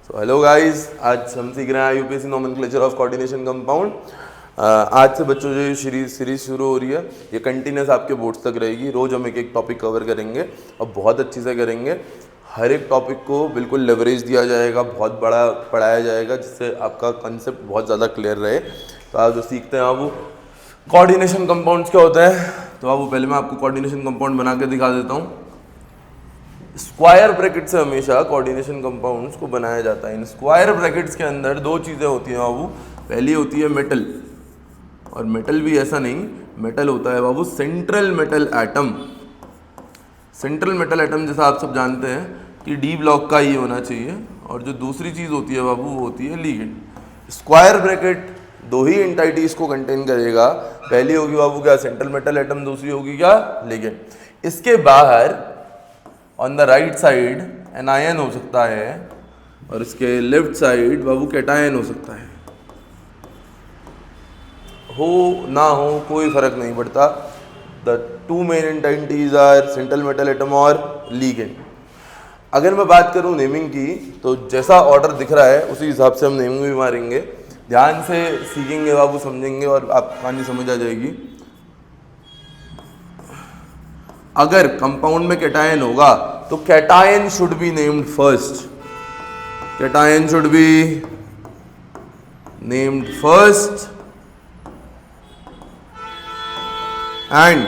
तो hello guys, आज हम सीख रहे हैं UPSC nomenclature of coordination compound. आज से बच्चों जो ये सीरीज शुरू हो रही है ये कंटिन्यूस आपके बोर्ड्स तक रहेगी। रोज हम एक एक टॉपिक कवर करेंगे और बहुत अच्छे से करेंगे। हर एक टॉपिक को बिल्कुल लेवरेज दिया जाएगा, बहुत बड़ा पढ़ाया जाएगा जिससे आपका कंसेप्ट बहुत ज़्यादा क्लियर रहे। तो आप जो सीखते हैं आप वो कोऑर्डिनेशन कंपाउंड्स क्या होता है। तो आप पहले मैं आपको कोऑर्डिनेशन कंपाउंड बना के दिखा देता हूँ। स्क्वायर ब्रैकेट से हमेशा कोऑर्डिनेशन कंपाउंड्स को बनाया जाता है। इन स्क्वायर ब्रैकेट्स के अंदर दो चीज़ें होती हैं बाबू। पहली होती है मेटल, और मेटल भी ऐसा नहीं, मेटल होता है बाबू central metal atom. Central metal atom जैसा आप सब जानते हैं कि डी ब्लॉक का ही होना चाहिए। और जो दूसरी चीज़ होती है बाबू वो होती है लिगेंड। स्क्वायर ब्रैकेट दो ही एंटाइटीज को कंटेन करेगा। पहली होगी बाबू क्या, सेंट्रल मेटल एटम, दूसरी होगी क्या, लिगेंड। इसके बाहर on the right side anion हो सकता है और इसके लेफ्ट साइड बाबू कैटायन हो सकता है। हो ना हो कोई फर्क नहीं पड़ता। The two main entities are central metal atom और लिगेंड। अगर मैं बात करूं नेमिंग की तो जैसा ऑर्डर दिख रहा है उसी हिसाब से हम नेमिंग भी मारेंगे। ध्यान से सीखेंगे बाबू, समझेंगे और आप कहानी समझ आ जाएगी। अगर कंपाउंड में कैटायन होगा तो cation should be named first. Cation should be named first and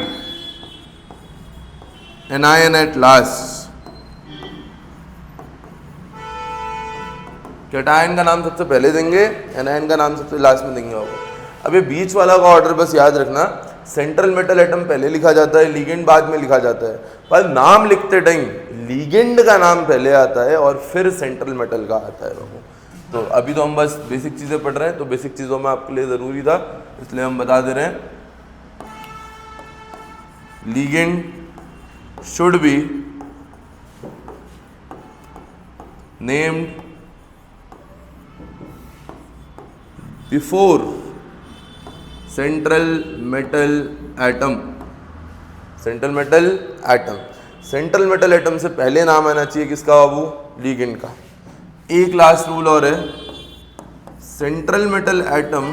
anion at last. Cation का नाम सबसे पहले देंगे, एनायन का नाम सबसे लास्ट में देंगे बाबू। अब ये बीच वाला का ऑर्डर बस याद रखना, सेंट्रल मेटल एटम पहले लिखा जाता है, लिगेंड बाद में लिखा जाता है। पर नाम लिखते टाइम लिगेंड का नाम पहले आता है और फिर सेंट्रल मेटल का आता है बाबू। तो अभी तो हम बस बेसिक चीज़ें पढ़ रहे हैं, तो बेसिक चीज़ों में आपके लिए ज़रूरी था इसलिए हम बता दे रहे हैं। Ligand should be named before central metal atom. Central metal atom, central metal atom से पहले नाम आना चाहिए किसका बाबू, लिगेंड का। एक लास्ट रूल और है, सेंट्रल मेटल एटम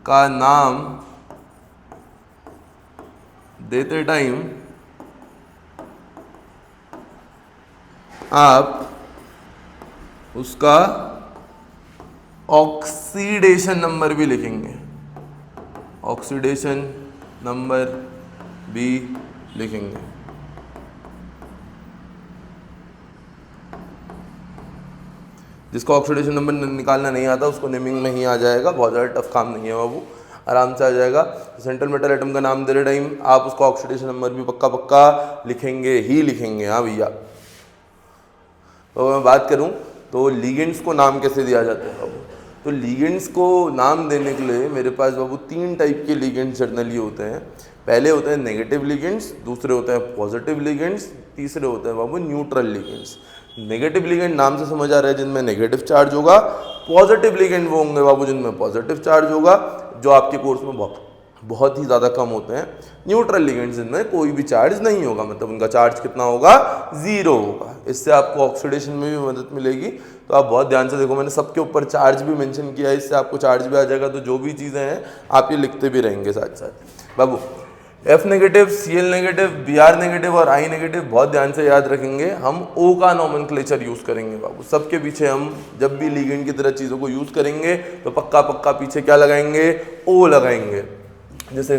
का नाम देते टाइम आप उसका ऑक्सीडेशन नंबर भी लिखेंगे। ऑक्सीडेशन नंबर भी लिखेंगे। जिसको ऑक्सीडेशन नंबर निकालना नहीं आता उसको नेमिंग में ही आ जाएगा। बहुत ज़्यादा टफ काम नहीं है बाबू, आराम से आ जाएगा। सेंट्रल मेटल एटम का नाम दे रहे टाइम आप उसका ऑक्सीडेशन नंबर भी पक्का पक्का लिखेंगे ही लिखेंगे। हाँ भैया। तो मैं बात करूं तो लिगेंड्स को नाम कैसे दिया जाता है बाबू। तो लिगेंड्स को नाम देने के लिए मेरे पास बाबू तीन टाइप के लिगेंड्स जनरली होते हैं। पहले होते हैं नेगेटिव लिगेंड्स, दूसरे होते हैं पॉजिटिव लिगेंड्स, तीसरे होते हैं बाबू न्यूट्रल लिगेंड्स। नेगेटिव लिगेंड नाम से समझ आ रहा है जिनमें नेगेटिव चार्ज होगा। पॉजिटिव लिगेंड वो होंगे बाबू जिनमें पॉजिटिव चार्ज होगा, जो आपके कोर्स में बहुत ही ज़्यादा कम होते हैं। न्यूट्रल लिगेंड्स जिनमें कोई भी चार्ज नहीं होगा, मतलब उनका चार्ज कितना होगा, जीरो होगा। इससे आपको ऑक्सीडेशन में भी मदद मिलेगी। तो आप बहुत ध्यान से देखो, मैंने सबके ऊपर चार्ज भी मेंशन किया है, इससे आपको चार्ज भी आ जाएगा। तो जो भी चीज़ें हैं आप ये लिखते भी रहेंगे साथ साथ बाबू। F negative, Cl negative, Br negative और I नेगेटिव बहुत ध्यान से याद रखेंगे। हम O का नोमेनक्लेचर यूज़ करेंगे बाबू। सबके पीछे हम जब भी लिगेंड की तरह चीज़ों को यूज़ करेंगे तो पक्का पक्का पीछे क्या लगाएंगे, O लगाएंगे। जैसे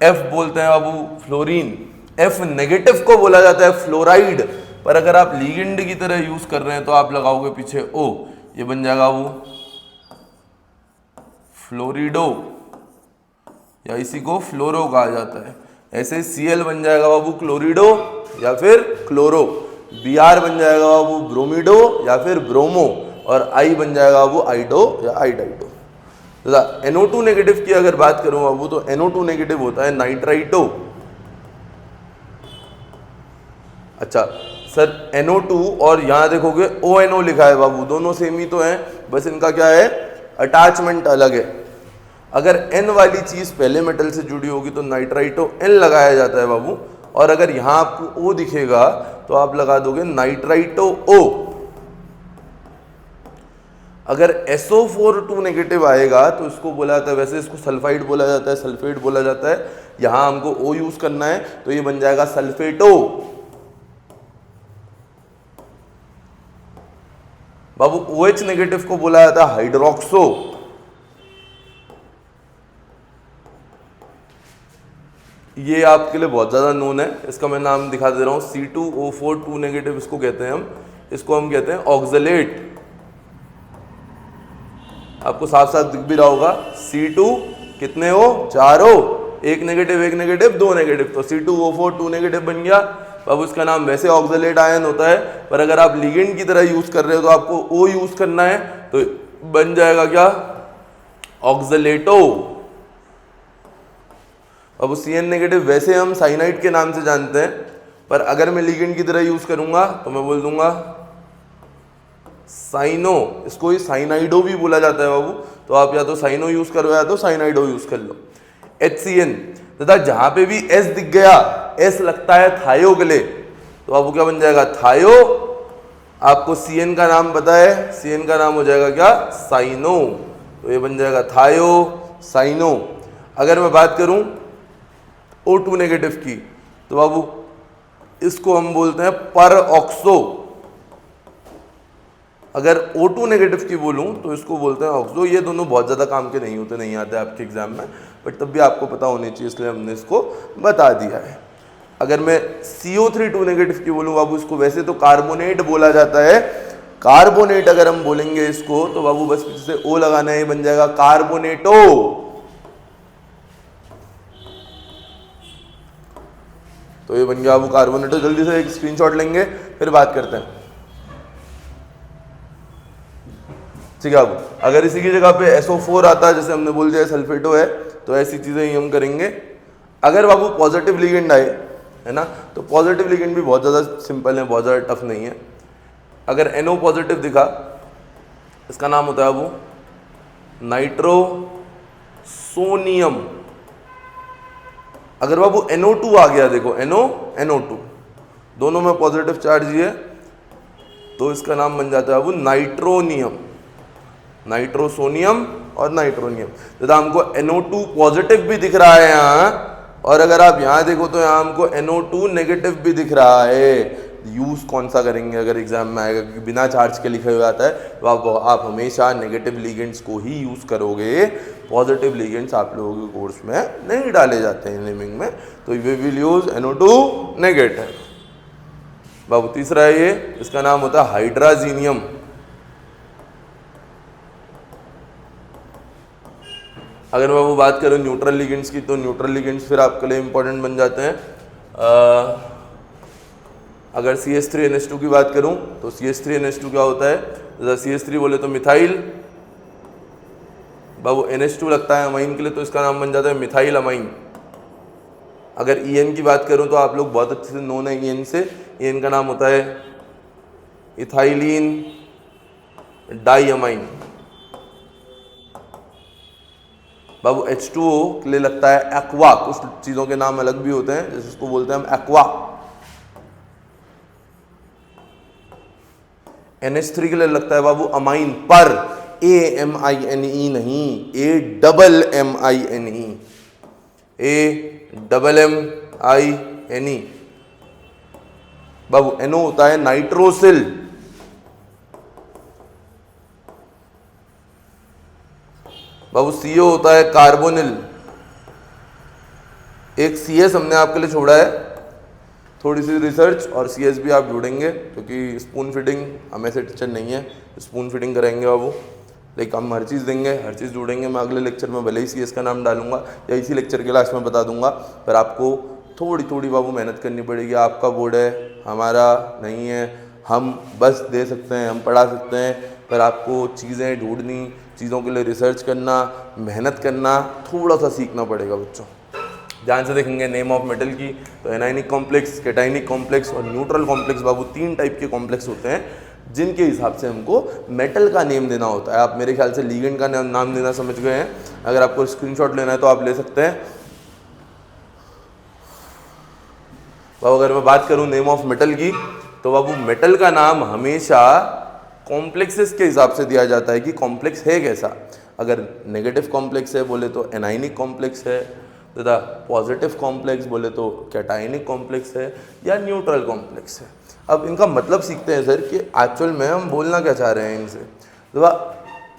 F बोलते हैं बाबू फ्लोरीन, F नेगेटिव को बोला जाता है फ्लोराइड। पर अगर आप लिगेंड की तरह यूज़ कर रहे हैं तो आप लगाओगे पीछे O, ये बन जाएगा वो फ्लोरिडो, या इसी को फ्लोरो कहा जाता है। ऐसे Cl बन जाएगा बाबू क्लोरिडो या फिर क्लोरो, Br बन जाएगा बाबू ब्रोमिडो या फिर ब्रोमो, और I बन जाएगा बाबू आइडो या आइडाइडो। NO2 नेगेटिव की अगर बात करूं बाबू तो NO2 नेगेटिव होता है नाइट्राइटो। अच्छा सर, NO2 और यहाँ देखोगे ONO लिखा है बाबू, दोनों सेम ही तो हैं, बस इनका क्या है, अटैचमेंट अलग है। अगर N वाली चीज़ पहले मेटल से जुड़ी होगी तो नाइट्राइटो N लगाया जाता है बाबू, और अगर यहाँ आपको O दिखेगा तो आप लगा दोगे नाइट्राइटो O। अगर SO4 2 नेगेटिव आएगा तो इसको बोला जाता है, वैसे इसको सल्फाइड बोला जाता है, सल्फेट बोला जाता है, यहां हमको O यूज करना है तो ये बन जाएगा सल्फेटो। बाबू OH नेगेटिव को बोला जाता है हाइड्रोक्सो। ये आपके लिए बहुत ज्यादा नोन है, इसका मैं नाम दिखा दे रहा हूं, C2O4 2 नेगेटिव इसको कहते हैं हम, इसको हम कहते हैं ऑक्सलेट। आपको साफ साफ दिख भी रहा होगा, C2 कितने हो, 4 हो, एक नेगेटिव 2 नेगेटिव, तो C2O4 2 नेगेटिव बन गया। बाबू इसका नाम वैसे ऑक्सलेट आयन होता है, पर अगर आप लिगेंड की तरह यूज कर रहे हो तो आपको O यूज करना है, तो बन जाएगा क्या, ऑक्सलेटो। अब CN नेगेटिव वैसे हम साइनाइड के नाम से जानते हैं, पर अगर मैं लिगेंड की तरह यूज करूंगा तो मैं बोल दूंगा साइनो। इसको ही साइनाइडो भी बोला जाता है बाबू, तो आप या तो साइनो यूज करो या तो साइनाइडो यूज कर लो। HCN तथा जहां पे भी S दिख गया, S लगता है थायो के लिए, तो बाबू क्या बन जाएगा, थायो। आपको CN का नाम पता है, CN का नाम हो जाएगा क्या, साइनो, तो ये बन जाएगा थायो साइनो। अगर मैं बात करूं O2 नेगेटिव की, तो बाबू इसको हम बोलते हैं पर ऑक्सो। अगर O2 नेगेटिव की बोलूं तो इसको बोलते हैं ऑक्सो। ये दोनों बहुत ज़्यादा काम के नहीं होते, नहीं आते आपके एग्जाम में, बट तब भी आपको पता होनी चाहिए, इसलिए हमने इसको बता दिया है। अगर मैं CO3 2 नेगेटिव की बोलूं बाबू, इसको वैसे तो कार्बोनेट बोला जाता है, कार्बोनेट अगर हम बोलेंगे इसको तो बाबू बस पीछे से O लगाना है, बन जाएगा कार्बोनेटो। तो ये बन गया बाबू कार्बोनेटो। जल्दी से एक स्क्रीनशॉट लेंगे फिर बात करते हैं, ठीक है बाबू। अगर इसी की जगह पे SO4 आता है, जैसे हमने बोल दिया सल्फेटो है, तो ऐसी चीजें ही हम करेंगे। अगर बाबू पॉजिटिव लिगेंड आए, है ना, तो पॉजिटिव लिगेंड भी बहुत ज़्यादा सिंपल है, बहुत ज़्यादा टफ नहीं है। अगर NO पॉजिटिव दिखा, इसका नाम होता है बाबू नाइट्रोसोनियम। अगर बाबू NO2 आ गया, देखो NO2 दोनों में पॉजिटिव चार्ज ही है, तो इसका नाम बन जाता है बाबू नाइट्रोनियम, नाइट्रोसोनियम और नाइट्रोनियम। तो हमको NO2 पॉजिटिव भी दिख रहा है यहाँ, और अगर आप यहाँ देखो तो यहाँ हमको NO2 नेगेटिव भी दिख रहा है। यूज कौन सा करेंगे अगर एग्जाम में आएगा, क्योंकि बिना चार्ज के लिखा हुआ आता है, तो आप हमेशा नेगेटिव लिगेंड्स को ही यूज करोगे। पॉजिटिव लिगेंड्स आप लोगों के कोर्स में नहीं डाले जाते हैं नेमिंग में, तो we will use NO2 negative. बाबू तीसरा है ये, इसका नाम होता है हाइड्राजीनियम। अगर मैं वो बात करूँ न्यूट्रल लिगेंड्स की, तो न्यूट्रल लिगेंड्स फिर आपके लिए इंपॉर्टेंट बन जाते हैं। अगर CH3NH2 की बात करूं तो CH3NH2 क्या होता है, जैसे CH3 बोले तो मिथाइल, बाबू NH2 लगता है अमाइन के लिए, तो इसका नाम बन जाता है मिथाइल अमाइन। अगर EN की बात करूं तो आप लोग बहुत अच्छे से नोन है EN से, EN का नाम होता है इथाइलिन डाइअमाइन। बाबू H2O के लिए लगता है एक्वा, कुछ चीज़ों के नाम अलग भी होते हैं, जैसे इसको बोलते हैं हम एक्वा। NH3 के लिए लगता है बाबू अमाइन, पर AMINE नहीं, AMMINE, AMMINE। बाबू NO होता है नाइट्रोसिल। बाबू CO होता है कार्बोनिल। एक CS हमने आपके लिए छोड़ा है, थोड़ी सी रिसर्च और CS भी आप जोड़ेंगे, क्योंकि स्पून फीडिंग हम ऐसे टीचर नहीं है, स्पून फीडिंग कराएंगे बाबू, लाइक हम हर चीज़ देंगे, हर चीज़ जोड़ेंगे। मैं अगले लेक्चर में भले ही CS का नाम डालूंगा या इसी लेक्चर के लास्ट में बता दूंगा, पर आपको थोड़ी थोड़ी बाबू मेहनत करनी पड़ेगी। आपका बोर्ड है, हमारा नहीं है, हम बस दे सकते हैं, हम पढ़ा सकते हैं, पर आपको चीज़ें ढूंढनी, चीज़ों के लिए रिसर्च करना, मेहनत करना, थोड़ा सा सीखना पड़ेगा बच्चों। ध्यान से देखेंगे नेम ऑफ मेटल की, तो एनायनिक कॉम्प्लेक्स, कैटायनिक कॉम्प्लेक्स और न्यूट्रल कॉम्प्लेक्स बाबू 3 टाइप के कॉम्प्लेक्स होते हैं, जिनके हिसाब से हमको मेटल का नेम देना होता है। आप मेरे ख्याल से लिगेंड का नाम देना समझ गए हैं। अगर आपको स्क्रीनशॉट लेना है तो आप ले सकते हैं। बाबू अगर मैं बात करूं नेम ऑफ मेटल की, तो बाबू मेटल का नाम हमेशा कॉम्प्लेक्सेस के हिसाब से दिया जाता है कि कॉम्प्लेक्स है कैसा। अगर नेगेटिव कॉम्प्लेक्स है बोले तो एनाइनिक कॉम्प्लेक्स है, तथा पॉजिटिव कॉम्प्लेक्स बोले तो कैटाइनिक कॉम्प्लेक्स है या न्यूट्रल कॉम्प्लेक्स है। अब इनका मतलब सीखते हैं सर कि एक्चुअल में हम बोलना क्या चाह रहे हैं इनसे। तो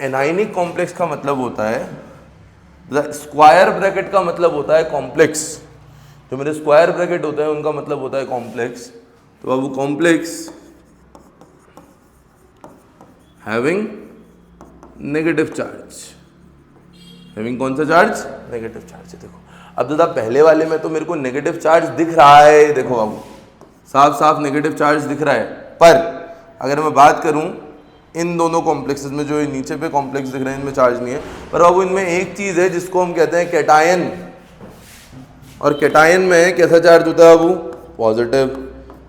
एनाइनिक कॉम्प्लेक्स का मतलब होता है, स्क्वायर ब्रैकेट का मतलब होता है कॉम्प्लेक्स। जो मेरे स्क्वायर ब्रैकेट होते हैं उनका मतलब होता है कॉम्प्लेक्स। तो बाबू complex having negative charge, having कौन सा चार्ज, नेगेटिव चार्ज। देखो अब दादा पहले वाले में तो मेरे को नेगेटिव चार्ज दिख रहा है, देखो बाबू साफ साफ नेगेटिव चार्ज दिख रहा है, पर अगर मैं बात करूं इन दोनों कॉम्प्लेक्सेस में, जो नीचे पे कॉम्प्लेक्स दिख रहे हैं इनमें चार्ज नहीं है, पर बाबू इनमें एक चीज है जिसको हम कहते हैं कैटायन, और कैटायन में कैसा चार्ज होता है बाबू, पॉजिटिव।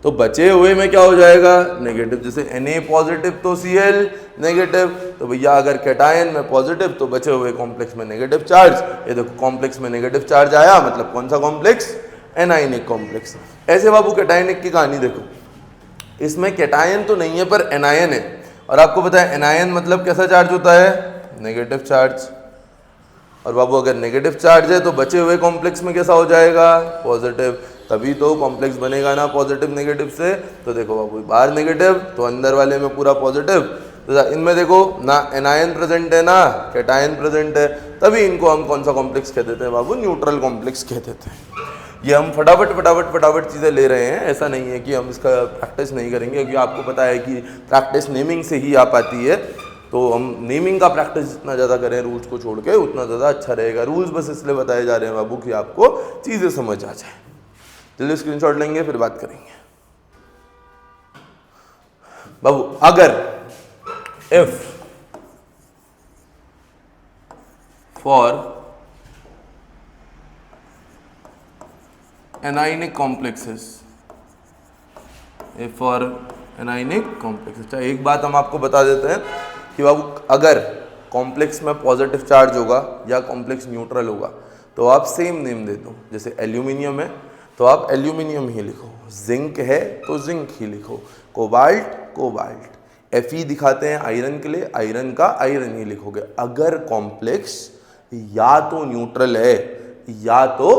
तो बचे हुए में क्या हो जाएगा, नेगेटिव। जैसे Na पॉजिटिव तो Cl नेगेटिव, तो भैया अगर कैटायन में पॉजिटिव तो बचे हुए कॉम्प्लेक्स में नेगेटिव चार्ज। ये देखो कॉम्प्लेक्स में नेगेटिव चार्ज आया, मतलब कौन सा कॉम्प्लेक्स, एनाइनिक कॉम्प्लेक्स। ऐसे बाबू कैटायनिक की कहानी देखो, इसमें कैटायन तो नहीं है पर एनायन है, और आपको पता है एनायन मतलब कैसा चार्ज होता है, नेगेटिव चार्ज। और बाबू अगर नेगेटिव चार्ज है तो बचे हुए कॉम्प्लेक्स में कैसा हो जाएगा, पॉजिटिव। तभी तो कॉम्प्लेक्स बनेगा ना पॉजिटिव नेगेटिव से। तो देखो बाबू बाहर नेगेटिव तो अंदर वाले में पूरा पॉजिटिव। तो इनमें देखो ना एनायन प्रेजेंट है ना कैटायन प्रेजेंट है, तभी इनको हम कौन सा कॉम्प्लेक्स कह देते हैं बाबू, न्यूट्रल कॉम्प्लेक्स कह देते हैं। ये हम फटाफट चीज़ें ले रहे हैं, ऐसा नहीं है कि हम इसका प्रैक्टिस नहीं करेंगे, क्योंकि आपको पता है कि प्रैक्टिस नेमिंग से ही आ पाती है। तो हम नेमिंग का प्रैक्टिस जितना ज़्यादा करें रूल्स को छोड़ के उतना ज़्यादा अच्छा रहेगा। रूल्स बस इसलिए बताए जा रहे हैं बाबू कि आपको चीज़ें समझ आ जाए। जल्दी स्क्रीनशॉट लेंगे फिर बात करेंगे बाबू। अगर if for anionic complexes, if for anionic complexes, अच्छा एक बात हम आपको बता देते हैं कि बाबू अगर कॉम्प्लेक्स में पॉजिटिव चार्ज होगा या कॉम्प्लेक्स न्यूट्रल होगा तो आप सेम नेम दे दो। जैसे एल्यूमिनियम है तो आप एल्यूमिनियम ही लिखो, जिंक है तो जिंक ही लिखो, कोबाल्ट कोबाल्ट, Fe दिखाते हैं आयरन के लिए, आयरन का आयरन ही लिखोगे। अगर कॉम्प्लेक्स या तो न्यूट्रल है या तो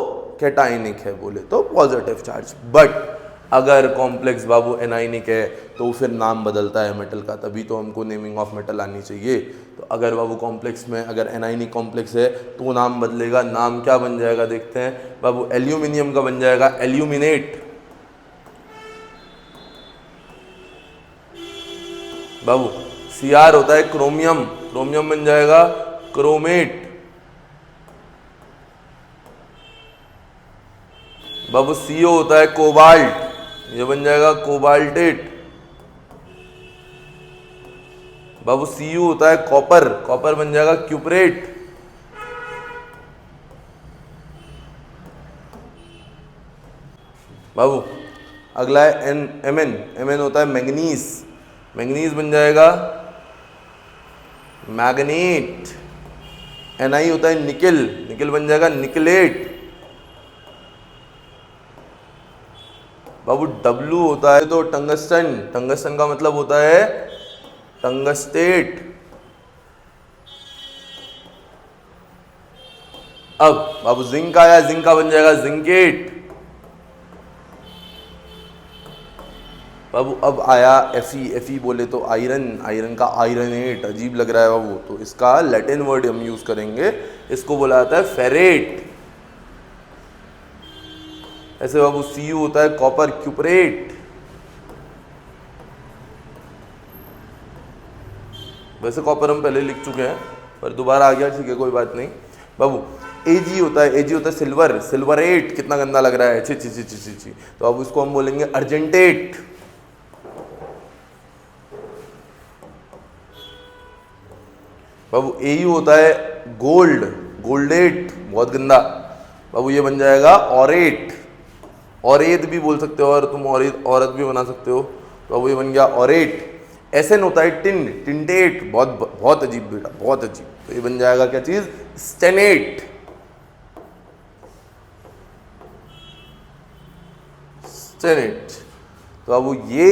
कैटाइनिक है बोले तो पॉजिटिव चार्ज। बट अगर कॉम्प्लेक्स बाबू एनाइनिक है तो फिर नाम बदलता है मेटल का, तभी तो हमको नेमिंग ऑफ मेटल आनी चाहिए। तो अगर बाबू कॉम्प्लेक्स में अगर एनाइनिक कॉम्प्लेक्स है तो नाम बदलेगा, नाम क्या बन जाएगा देखते हैं बाबू, एल्यूमिनियम का बन जाएगा एल्यूमिनेट। बाबू Cr होता है क्रोमियम, क्रोमियम बन जाएगा क्रोमेट। बाबू CO होता है कोबाल्ट, ये बन जाएगा कोबाल्टेट। बाबू Cu होता है कॉपर, कॉपर बन जाएगा क्यूपरेट। बाबू अगला है Mn, Mn होता है मैंगनीज, मैंगनीज बन जाएगा मैग्नेट। Ni होता है निकिल, निकिल बन जाएगा निकलेट। बाबू W होता है तो टंगस्टन, टंगस्टन का मतलब होता है टंगस्टेट। अब बाबू जिंक आया, जिंक का बन जाएगा जिंकेट। बाबू अब आया Fe बोले तो आयरन, आयरन का आयरनेट, अजीब लग रहा है बाबू, तो इसका लैटिन वर्ड हम यूज करेंगे, इसको बोला जाता है फेरेट। ऐसे बाबू Cu होता है कॉपर क्यूपरेट। वैसे कॉपर हम पहले लिख चुके हैं पर दोबारा आ गया, ठीक है कोई बात नहीं। बाबू Ag होता है, Ag होता है सिल्वर, सिल्वरेट, कितना गंदा लग रहा है, ची ची ची ची ची ची। तो अब उसको हम बोलेंगे अर्जेंटेट। बाबू Au होता है गोल्ड, गोल्डेट, बहुत गंदा। बाबू ये बन जाएगा ऑरेट, औरेत भी बोल सकते हो और तुम औरत, औरत भी बना सकते हो। तो अब ये बन गया ऑरेट। Sn होता है टिन, टिंटेट, बहुत बहुत अजीब बेटा, बहुत अजीब। तो ये बन जाएगा क्या चीज, स्टेनेट, स्टेनेट। तो अब ये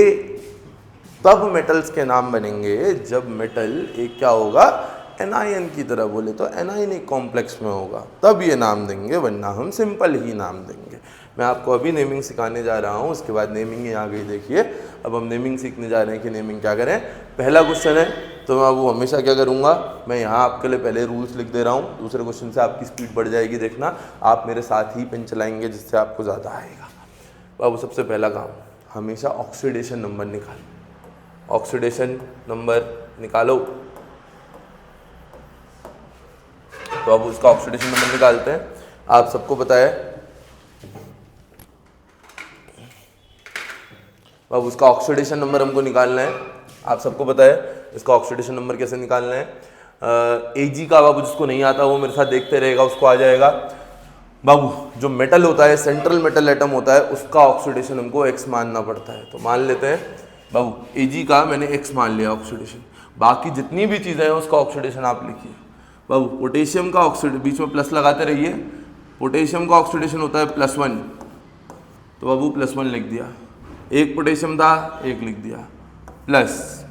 तब मेटल्स के नाम बनेंगे जब मेटल एक क्या होगा, एनायन की तरह, बोले तो एनायनिक कॉम्प्लेक्स में होगा, तब ये नाम देंगे, वरना हम सिंपल ही नाम देंगे। मैं आपको अभी नेमिंग सिखाने जा रहा हूँ, उसके बाद नेमिंग आ गई। देखिए अब हम नेमिंग सीखने जा रहे हैं कि नेमिंग क्या करें। पहला क्वेश्चन है तो मैं वो हमेशा क्या करूँगा, मैं यहाँ आपके लिए पहले रूल्स लिख दे रहा हूँ। दूसरे क्वेश्चन से आपकी स्पीड बढ़ जाएगी, देखना आप मेरे साथ ही पेन चलाएंगे जिससे आपको ज़्यादा आएगा। बाबू सबसे पहला काम, हमेशा ऑक्सीडेशन नंबर निकालो। ऑक्सीडेशन नंबर निकालो। तो अब उसका ऑक्सीडेशन नंबर निकालते हैं। आप सबको पता है अब उसका ऑक्सीडेशन नंबर हमको निकालना है। आप सबको पता है इसका ऑक्सीडेशन नंबर कैसे निकालना है। Ag का बाबू जिसको नहीं आता वो मेरे साथ देखते रहेगा, उसको आ जाएगा। बाबू जो मेटल होता है, सेंट्रल मेटल एटम होता है, उसका ऑक्सीडेशन हमको x मानना पड़ता है। तो मान लेते हैं बाबू Ag का मैंने x मान लिया ऑक्सीडेशन। बाकी जितनी भी चीज़ें हैं उसका ऑक्सीडेशन आप लिखिए। बाबू पोटेशियम का ऑक्सीडेशन, बीच में प्लस लगाते रहिए, पोटेशियम का ऑक्सीडेशन होता है +1, तो बाबू +1 लिख दिया। एक पोटेशियम था, एक लिख दिया, प्लस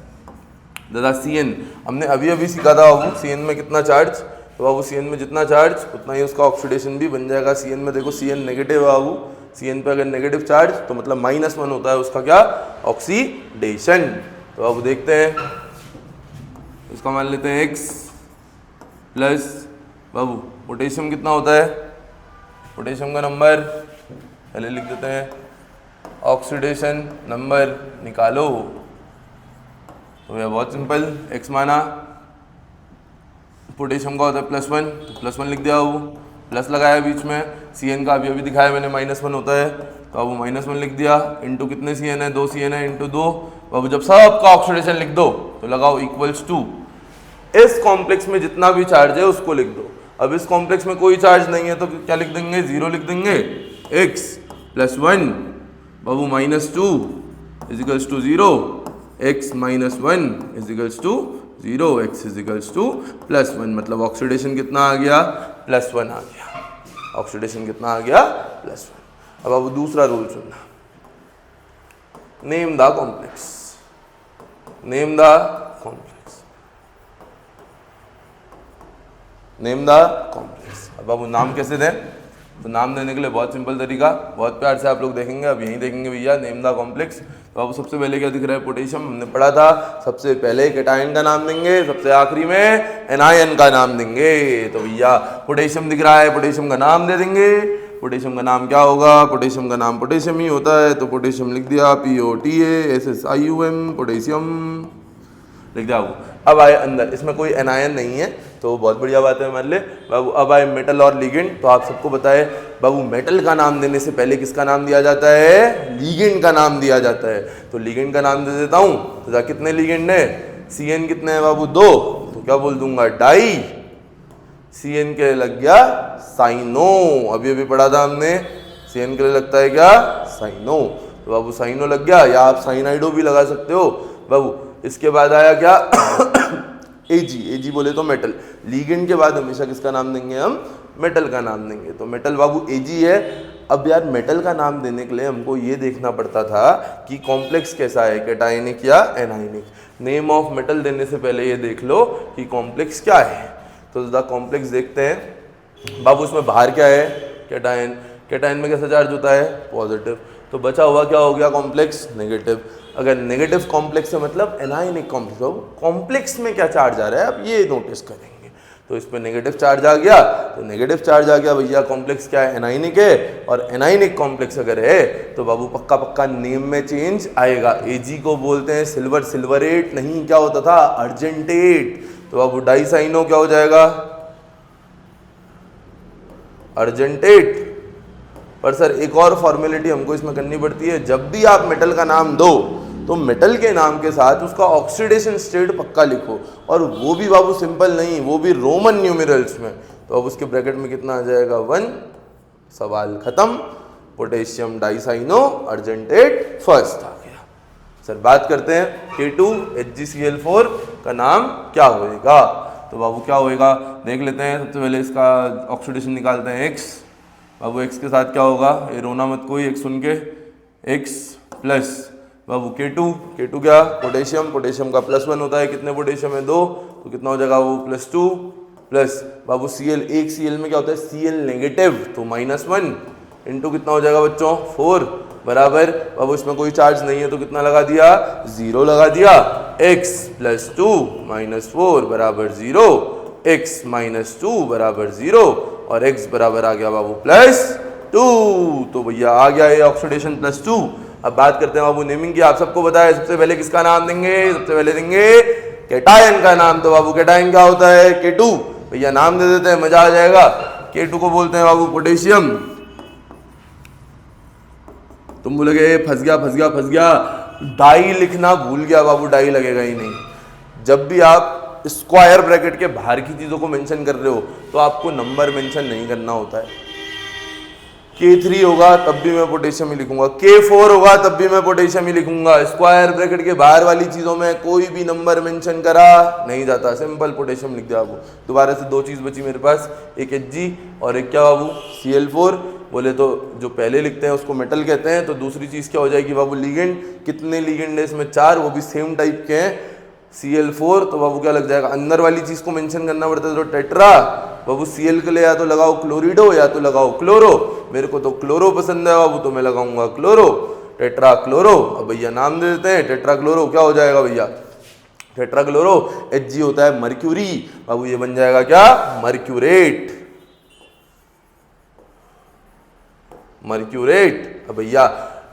दादा Cn हमने अभी अभी सीखा था बाबू, Cn में कितना चार्ज, तो बाबू Cn में जितना चार्ज उतना ही उसका ऑक्सीडेशन भी बन जाएगा। Cn में देखो Cn नेगेटिव है बाबू, Cn पे अगर नेगेटिव चार्ज तो मतलब -1 होता है उसका क्या, ऑक्सीडेशन। तो बाबू देखते हैं, इसका मान लेते हैं x प्लस बाबू पोटेशियम कितना होता है, पोटेशियम का नंबर पहले लिख देते हैं, ऑक्सीडेशन नंबर निकालो। तो यह बहुत सिंपल, x माना, पोटेशियम का होता है +1, तो +1 लिख दिया बाबू, प्लस लगाया बीच में। Cn का अभी अभी दिखाया मैंने -1 होता है, तो बाबू -1 लिख दिया। इंटू कितने Cn है, 2 Cn है, इंटू 2। बाबू जब सबका ऑक्सीडेशन लिख दो तो लगाओ =2, इस कॉम्प्लेक्स में जितना भी चार्ज है उसको लिख दो। अब इस कॉम्प्लेक्स में कोई चार्ज नहीं है तो क्या लिख देंगे, 0 लिख देंगे। x + 1 बाबू -2 = 0, x - 1 = 0, x = +1, मतलब ऑक्सीडेशन कितना आ गया, +1 आ गया। ऑक्सीडेशन कितना आ गया, +1। अब बाबू दूसरा रूल सुनना, name the complex, name the complex, name the complex. अब बाबू नाम कैसे दें, तो नाम देने के लिए बहुत सिंपल तरीका, बहुत प्यार से आप लोग देखेंगे। अब यहीं देखेंगे भैया, नेम द कॉम्प्लेक्स। तो बाबू सबसे पहले क्या दिख रहा है, पोटेशियम, हमने पढ़ा था सबसे पहले कैटायन का नाम देंगे, सबसे आखिरी में एनायन का नाम देंगे। तो भैया पोटेशियम दिख रहा है, पोटेशियम का नाम दे देंगे। पोटेशियम का नाम क्या होगा, पोटेशियम का नाम पोटेशियम ही होता है, तो पोटेशियम लिख दिया, POTASSIUM, पोटेशियम लिख दिया। अब आए अंदर, इसमें कोई एनायन नहीं है तो बहुत बढ़िया बात है हमारे लिए बाबू। अब आए मेटल और लिगेंड, तो आप सबको पता है बाबू मेटल का नाम देने से पहले किसका नाम दिया जाता है, लिगेंड का नाम दिया जाता है। तो लिगेंड का नाम दे देता हूँ, तो कितने लिगेंड है, Cn कितने हैं बाबू, 2, तो क्या बोल दूंगा, डाई। Cn के लिए लग गया साइनो, अभी अभी पढ़ा था हमने, Cn के लिए लगता है क्या, साइनो। तो बाबू साइनो लग गया, या आप साइनाइडो भी लगा सकते हो बाबू। इसके बाद आया क्या Ag बोले तो मेटल। लीगेंड के बाद हमेशा किसका नाम देंगे हम, मेटल का नाम देंगे। तो मेटल बाबू Ag है। अब यार मेटल का नाम देने के लिए हमको ये देखना पड़ता था कि कॉम्प्लेक्स कैसा है, कैटायनिक या एनायनिक। नेम ऑफ मेटल देने से पहले ये देख लो कि कॉम्प्लेक्स क्या है। तो द कॉम्प्लेक्स देखते हैं बाबू। इसमें बाहर क्या है, कैटायन, कैटायन में कैसा चार्ज होता है, पॉजिटिव। तो बचा हुआ क्या हो गया, कॉम्प्लेक्स, नेगेटिव। अगर नेगेटिव कॉम्प्लेक्स है मतलब एनायनिक कॉम्प्लेक्स। तो कॉम्प्लेक्स में क्या चार्ज आ रहा है, अब ये नोटिस करेंगे। तो इस पे नेगेटिव चार्ज आ गया, तो नेगेटिव चार्ज आ गया भैया, कॉम्प्लेक्स क्या है, एनायनिक है। और एनायनिक कॉम्प्लेक्स अगर है तो बाबू पक्का पक्का नेम में चेंज आएगा। Ag को बोलते हैं सिल्वर, सिल्वरेट नहीं, क्या होता था, अर्जेंटेट। तो बाबू डाइसाइनो क्या हो जाएगा, अर्जेंटेट। पर सर एक और फॉर्मेलिटी हमको इसमें करनी पड़ती है, जब भी आप मेटल का नाम दो तो मेटल के नाम के साथ उसका ऑक्सीडेशन स्टेट पक्का लिखो, और वो भी बाबू सिंपल नहीं, वो भी रोमन न्यूमेरल्स में। तो अब उसके ब्रैकेट में कितना आ जाएगा, 1, सवाल खत्म। पोटेशियम डाइसाइनो अर्जेंटेट फर्स्ट आ गया। सर बात करते हैं K2HgCl4 का नाम क्या होएगा। तो बाबू क्या होएगा देख लेते हैं। सबसे पहले इसका ऑक्सीडेशन निकालते हैं, X। बाबू X के साथ क्या होगा, ये रोना मत कोई, X सुन के, X प्लस बाबू K2 क्या पोटेशियम का +1 होता है, कितने पोटेशियम है 2, तो कितना हो जाएगा वो +2 प्लस बाबू Cl, एक Cl में क्या होता है Cl नेगेटिव तो -1 इंटू कितना हो जाएगा बच्चों 4 बराबर बाबू इसमें कोई चार्ज नहीं है तो कितना लगा दिया 0 लगा दिया, x + 2 - 4 बराबर 0, x - 2 बराबर 0 और x बराबर आ गया बाबू +2। तो भैया आ गया ये ऑक्सीडेशन +2। अब बात करते हैं बाबू नेमिंग की। आप सबको बताया सबसे पहले किसका नाम देंगे, सबसे पहले देंगे कैटायन का नाम। तो बाबू कैटायन क्या होता है K2, भैया नाम दे देते हैं मजा आ जाएगा। K2 को बोलते हैं बाबू पोटेशियम। तुम बोलोगे फंस गया, डाई लिखना भूल गया बाबू, डाई लगेगा ही नहीं। जब भी आप स्क्वायर ब्रैकेट के बाहर की चीजों को मेंशन कर रहे हो तो आपको नंबर मेंशन नहीं करना होता है। K3 होगा तब भी मैं पोटेशियम ही लिखूंगा, K4 होगा तब भी मैं पोटेशियम ही लिखूंगा। स्क्वायर ब्रैकेट के बाहर वाली चीजों में कोई भी नंबर मेंशन करा नहीं जाता, सिंपल पोटेशियम लिख दिया बाबू। दोबारा से दो चीज बची मेरे पास, एक Hg और एक क्या बाबू Cl4। बोले तो जो पहले लिखते हैं उसको मेटल कहते हैं, तो दूसरी चीज क्या हो जाएगी बाबू लीगेंड। कितने लीगेंड है इसमें 4, वो भी सेम टाइप के हैं Cl4। तो बाबू क्या लग जाएगा, अंदर वाली चीज को मेंशन करना पड़ता है तो टेट्रा। बाबू Cl के लिए या तो लगाओ क्लोरिडो या तो लगाओ क्लोरो, मेरे को तो क्लोरो पसंद है बाबू तो मैं लगाऊंगा क्लोरो, टेट्रा क्लोरो। अब भैया नाम दे देते हैं टेट्रा क्लोरो। क्या हो जाएगा भैया टेट्रा क्लोरो। Hg होता है मर्क्यूरी, बाबू ये बन जाएगा क्या मर्क्यूरेट। अब भैया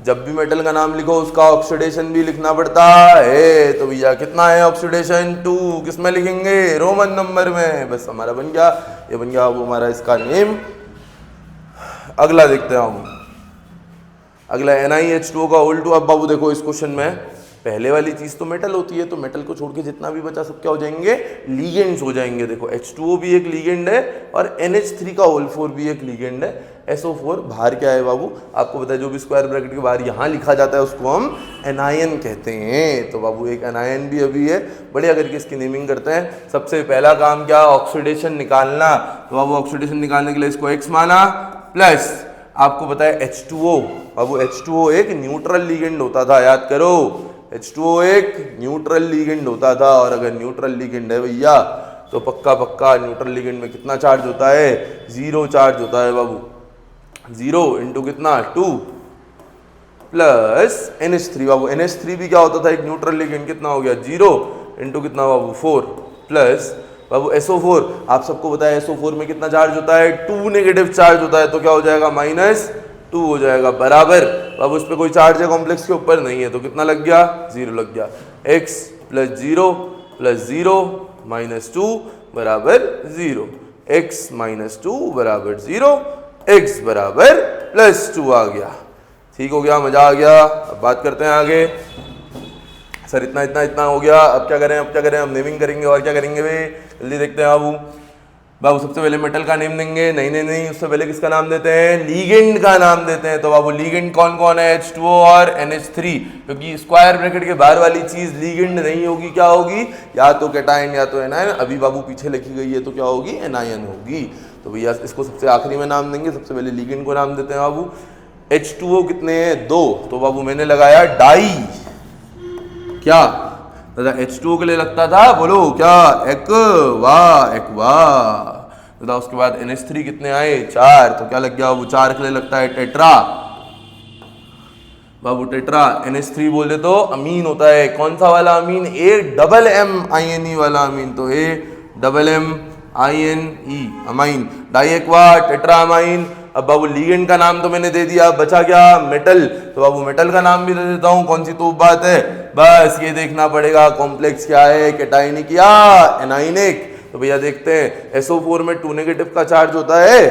जब भी मेटल का नाम लिखो उसका ऑक्सीडेशन भी लिखना पड़ता है। तो भैया कितना है ऑक्सीडेशन 2, किस में लिखेंगे रोमन नंबर में। बस हमारा बन गया, ये बन गया वो हमारा इसका नेम। अगला देखते हैं हम, अगला NiH2O का उल्टू। अब बाबू देखो इस क्वेश्चन में पहले वाली चीज तो मेटल होती है, तो मेटल को छोड़ के जितना भी बचा सब क्या हो जाएंगे लीगेंड्स हो जाएंगे। देखो H2O भी एक लीगेंड है और NH3 का होल 4 भी एक लीगेंड है। SO4 बाहर क्या है बाबू आपको पता है, जो भी स्क्वायर ब्रैकेट के बाहर यहाँ लिखा जाता है उसको हम एनायन कहते हैं। तो बाबू एक एनायन भी अभी है, बढ़िया करके इसकी नेमिंग करते हैं। सबसे पहला काम क्या ऑक्सीडेशन निकालना। तो बाबू ऑक्सीडेशन निकालने के लिए इसको X माना प्लस आपको पता है H2O। बाबू H2O एक न्यूट्रल लीगेंड होता था, याद करो H2O एक न्यूट्रल लीगेंड होता था। और अगर न्यूट्रल लीगेंड है भैया तो पक्का न्यूट्रल लीगेंड में कितना चार्ज होता है 0 चार्ज होता है बाबू। 0 इंटू कितना 2 प्लस NH3। बाबू NH3 भी क्या होता था एक न्यूट्रल लीगेंड, कितना हो गया 0 इंटू कितना बाबू 4 प्लस बाबू SO4। आप सबको पता है SO4 में कितना चार्ज होता है 2 नेगेटिव चार्ज होता है, तो क्या हो जाएगा -2 हो जाएगा बराबर। बाबू इस पे कोई चार्ज है कॉम्प्लेक्स के ऊपर नहीं है, तो कितना लग गया 0 लग गया। x + 0 + 0 - 2 बराबर 0, x - 2 बराबर 0, x बराबर +2 आ गया। ठीक हो गया, मजा आ गया। अब बात करते हैं आगे। सर इतना हो गया, अब क्या करें हम नेमिंग करेंगे और क्या करेंगे भाई जल्दी देखते हैं बाबू सबसे पहले मेटल का नेम देंगे। नहीं उससे पहले किसका नाम देते हैं लीगेंड का नाम देते हैं। तो बाबू लीगेंड कौन कौन है H2O और NH3, क्योंकि स्क्वायर ब्रैकेट के बाहर वाली चीज लीगेंड नहीं होगी, क्या होगी या तो कैटायन या तो एनायन। अभी बाबू पीछे लिखी गई है तो क्या होगी एनायन होगी। तो भैया इसको सबसे आखिरी में नाम देंगे, सबसे पहले लीगेंड को नाम देते हैं बाबू। H2O कितने हैं 2, तो बाबू मैंने लगाया डाई। क्या दादा H2O के लिए लगता था बोलो क्या एक्वा। दादा उसके बाद NH3 कितने आए 4, तो क्या लग गया बाबू 4 के लिए लगता है टेट्रा। बाबू टेट्रा NH3 बोले तो अमीन होता है, कौन सा वाला अमीन AMMINE वाला अमीन, तो AMMINE ammine. Diaqua tetraammine. अब बाबू लीगेंड का नाम तो मैंने दे दिया, बचा क्या मेटल। तो बाबू मेटल का नाम भी दे देता हूँ, कौन सी तो बात है, बस ये देखना पड़ेगा कॉम्प्लेक्स क्या है कैटायनिक या एनायनिक। तो भैया देखते हैं SO4 में 2 नेगेटिव का चार्ज होता है,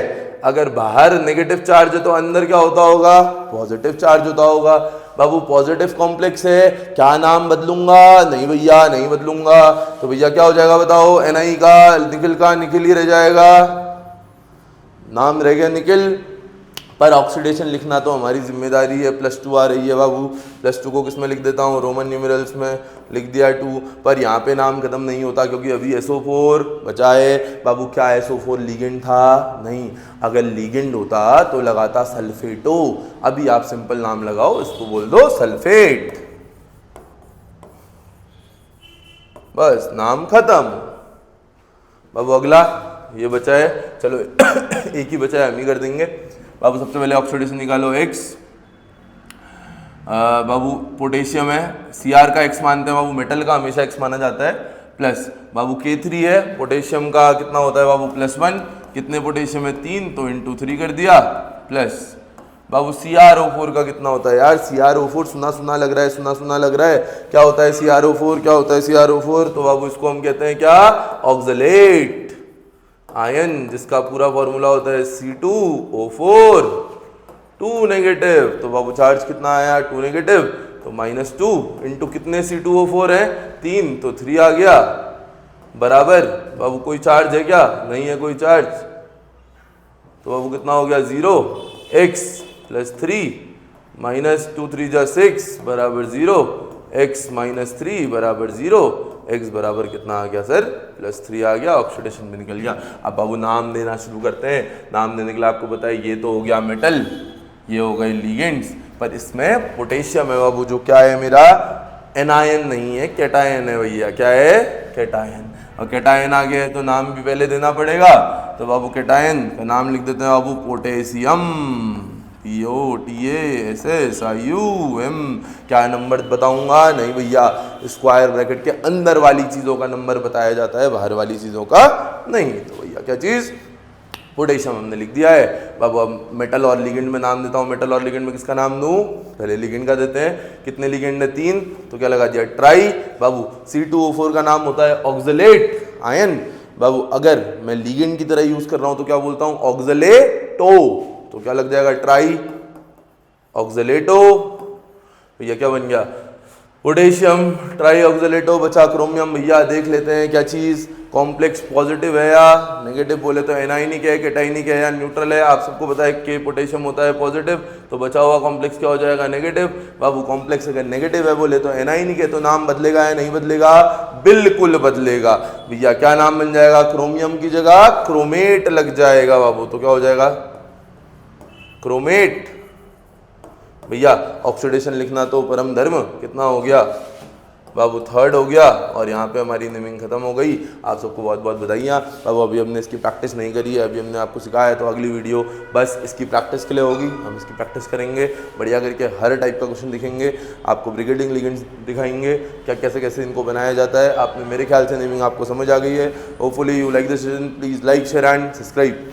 अगर बाहर नेगेटिव चार्ज है तो अंदर क्या होता होगा पॉजिटिव चार्ज होता होगा। बाबू पॉजिटिव कॉम्प्लेक्स है, क्या नाम बदलूंगा, नहीं भैया नहीं बदलूंगा। तो भैया क्या हो जाएगा बताओ Ni का निखिल ही रह जाएगा, नाम रह गया निकिल। पर ऑक्सीडेशन लिखना तो हमारी जिम्मेदारी है। +2 आ रही है बाबू, +2 को किस में लिख देता हूँ रोमन न्यूमेरल्स में लिख दिया 2। पर यहाँ पे नाम खत्म नहीं होता क्योंकि अभी SO4 बचा है बाबू। क्या SO4 लीगेंड था नहीं, अगर लीगेंड होता तो लगाता सल्फेटो। अभी आप सिंपल नाम लगाओ, इसको बोल दो सल्फेट। बस नाम खत्म। बाबू अगला ये बचा है, चलो एक ही बचा है, हम ही कर देंगे। बाबू सबसे पहले ऑक्सीडेशन निकालो X। बाबू पोटेशियम है, Cr का X मानते हैं बाबू, मेटल का हमेशा X माना जाता है, प्लस बाबू K3 है, पोटेशियम का कितना होता है बाबू +1, कितने पोटेशियम है 3 तो इंटू 3 कर दिया, प्लस बाबू CrO4 का कितना होता है यार, CrO4 सुना सुना लग रहा है, सुना सुना लग रहा है, क्या होता है CrO4, क्या होता है CrO4, तो बाबू इसको हम कहते हैं क्या, ऑक्सलेट आयन, जिसका पूरा फॉर्मूला होता है C2O4 2 नेगेटिव। तो बाबू चार्ज कितना आया 2 नेगेटिव, तो -2 इंटू कितने C2O4 है 3 तो 3 आ गया, बराबर बाबू कोई चार्ज है क्या, नहीं है कोई चार्ज, तो बाबू कितना हो गया 0, x + 3 -2 3 जा 6 बराबर 0, x - 3 बराबर 0, x बराबर कितना आ गया सर +3 आ गया, ऑक्सीडेशन भी निकल गया। अब बाबू नाम देना शुरू करते हैं। नाम देने के लिए आपको पता है ये तो हो गया मेटल, ये हो गए लिगेंड्स, पर इसमें पोटेशियम है बाबू, जो क्या है मेरा एनायन नहीं है, कैटायन है भैया, क्या है कैटायन, और कैटायन आ गया है तो नाम भी पहले देना पड़ेगा, तो बाबू कैटायन का नाम लिख देते हैं बाबू पोटेशियम, POTASSIUM। क्या नंबर बताऊंगा, नहीं भैया, स्क्वायर ब्रैकेट के अंदर वाली चीजों का नंबर बताया जाता है, बाहर वाली चीजों का नहीं। तो भैया क्या चीज, पोटेशियम हमने लिख दिया है। बाबू अब मेटल और लिगेंड में नाम देता हूँ, मेटल और लिगेंड में किसका नाम दूँ, पहले लिगेंड का देते हैं, कितने लिगेंड है 3, तो क्या लगा दिया ट्राई। बाबू C2O4 का नाम होता है ऑक्सलेट आयन, बाबू अगर मैं लिगेंड की तरह यूज कर रहा हूँ तो क्या बोलता हूँ ऑक्सलेटो, तो क्या लग जाएगा ट्राई ऑक्सलेटो, भैया क्या बन गया पोटेशियम ट्राई ऑक्सलेटो, बचा क्रोमियम। भैया देख लेते हैं क्या चीज, कॉम्प्लेक्स पॉजिटिव है या नेगेटिव, बोले तो एनाइनिक है, कैटाइनिक है या न्यूट्रल है, आप सबको पता है कि पोटेशियम होता है पॉजिटिव, तो बचा हुआ कॉम्प्लेक्स क्या हो जाएगा नेगेटिव। बाबू कॉम्प्लेक्स अगर नेगेटिव है बोले तो एनाइनिक है, तो नाम बदलेगा या नहीं बदलेगा, बिल्कुल बदलेगा। भैया क्या नाम बन जाएगा, क्रोमियम की जगह क्रोमेट लग जाएगा बाबू, तो क्या हो जाएगा क्रोमेट। भैया ऑक्सीडेशन लिखना तो परम धर्म, कितना हो गया बाबू 3rd हो गया, और यहाँ पे हमारी नेमिंग खत्म हो गई। आप सबको बहुत बहुत बधाइयाँ बाबू। अभी हमने इसकी प्रैक्टिस नहीं करी है, अभी हमने आपको सिखाया है, तो अगली वीडियो बस इसकी प्रैक्टिस के लिए होगी, हम इसकी प्रैक्टिस करेंगे बढ़िया करके, हर टाइप का क्वेश्चन दिखेंगे आपको, ब्रिगेडिंग लिगेंड्स दिखाएंगे, क्या कैसे कैसे इनको बनाया जाता है। आपने मेरे ख्याल से नेमिंग आपको समझ आ गई है। Hopefully you like this session, please like share and subscribe.